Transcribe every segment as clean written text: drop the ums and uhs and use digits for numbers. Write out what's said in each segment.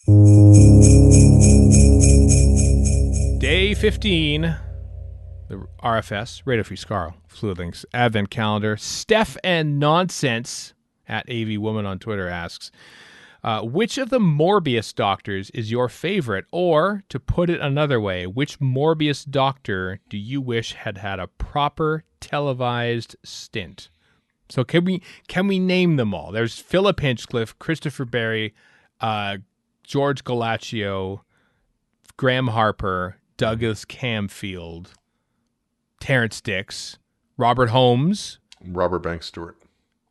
Day 15, the RFS, Radio Free Skaro, Fluid Links, Advent Calendar. Steph and Nonsense at AV Woman on Twitter asks, which of the Morbius doctors is your favorite? Or, to put it another way, which Morbius doctor do you wish had had a proper televised stint? So can we name them all? There's Philip Hinchcliffe, Christopher Barry, George Galaccio, Graham Harper, Douglas Camfield, Terrence Dix, Robert Holmes, Robert Banks Stewart.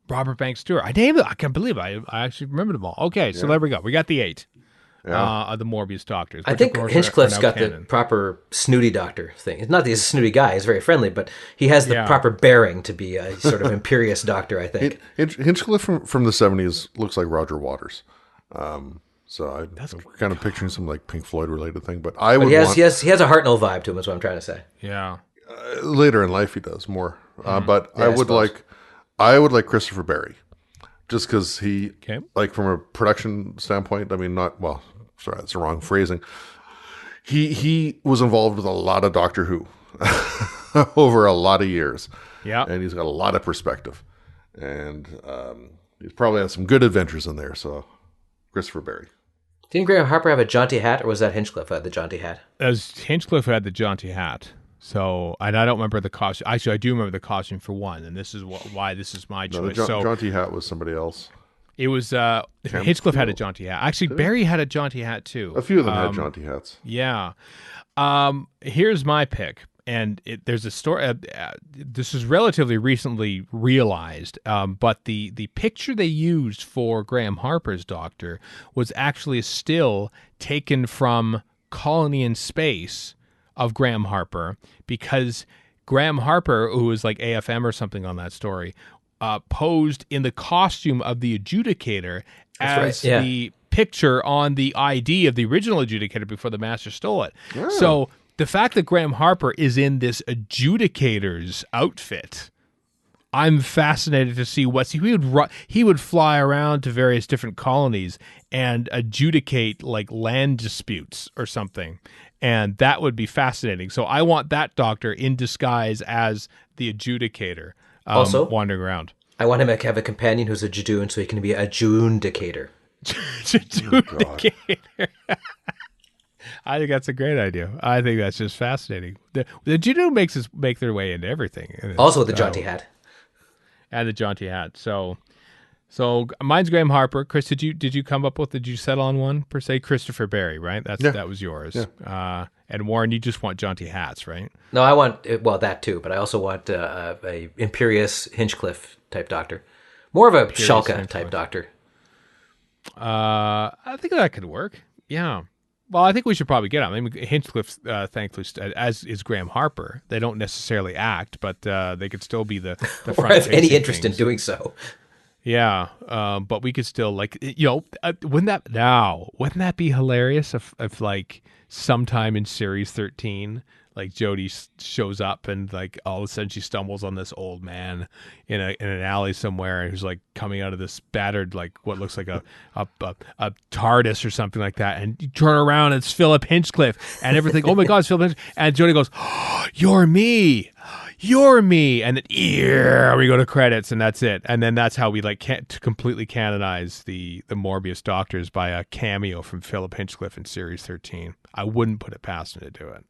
I named it. I can't believe I actually remembered them all. Okay, so there we go. We got the 8 of the Morbius doctors. I think Hinchcliffe's got the proper snooty doctor thing. It's not that he's a snooty guy. He's very friendly, but he has the proper bearing to be a sort of imperious doctor, I think. Hinchcliffe from the 70s looks like Roger Waters. So I'm kind of picturing some like Pink Floyd related thing, but he has a Hartnell vibe to him. Is what I'm trying to say. Yeah. Later in life, he does more. But I would like Christopher Barry, just because he, like from a production standpoint. I mean, sorry, that's the wrong phrasing. He was involved with a lot of Doctor Who over a lot of years. Yeah, and he's got a lot of perspective, and he's probably had some good adventures in there. So, Christopher Barry. Didn't Graham Harper have a jaunty hat, or was that Hinchcliffe who had the jaunty hat? As Hinchcliffe had the jaunty hat. So, and I don't remember the costume. Actually, I do remember the costume for one, and this is why this is my choice. The jaunty hat was somebody else. It was Hinchcliffe had a jaunty hat. Actually, Barry had a jaunty hat too. A few of them had jaunty hats. Yeah. Here's my pick, and there's a story. This was relatively recently realized, but the picture they used for Graham Harper's doctor was actually a still taken from Colony in Space of Graham Harper, because Graham Harper, who was like AFM or something on that story, posed in the costume of the adjudicator as the picture on the ID of the original adjudicator before the master stole it. Yeah. So the fact that Graham Harper is in this adjudicator's outfit, I'm fascinated to see he would fly around to various different colonies and adjudicate like land disputes or something. And that would be fascinating. So I want that doctor in disguise as the adjudicator, also wandering around. I want him to have a companion who's a Jadoon, so he can be a Adjudicator. Adjudicator. I think that's a great idea. I think that's just fascinating. The Jadoon make their way into everything. Also with the jaunty hat. And the jaunty hat. So mine's Graham Harper. Chris, did you come up with? Did you settle on one per se? Christopher Barry, right? That was yours. Yeah. And Warren, you just want jaunty hats, right? No, I want that too, but I also want a imperious Hinchcliffe type doctor, more of a Schalke type doctor. I think that could work. Yeah. Well, I think we should probably get him. I mean, Hinchcliffe, thankfully, as is Graham Harper. They don't necessarily act, but they could still be the front. Or have any interest in doing so. Yeah, but we could still wouldn't that be hilarious if like sometime in series 13, like Jodie shows up and like all of a sudden she stumbles on this old man in an alley somewhere who's like coming out of this battered like what looks like a TARDIS or something like that, and you turn around and it's Philip Hinchcliffe and everything. Oh my God, it's Philip Hinchcliffe, and Jodie goes, oh, "You're me." And then we go to credits, and that's it. And then that's how we can't completely canonize the Morbius doctors by a cameo from Philip Hinchcliffe in series 13. I wouldn't put it past him to do it.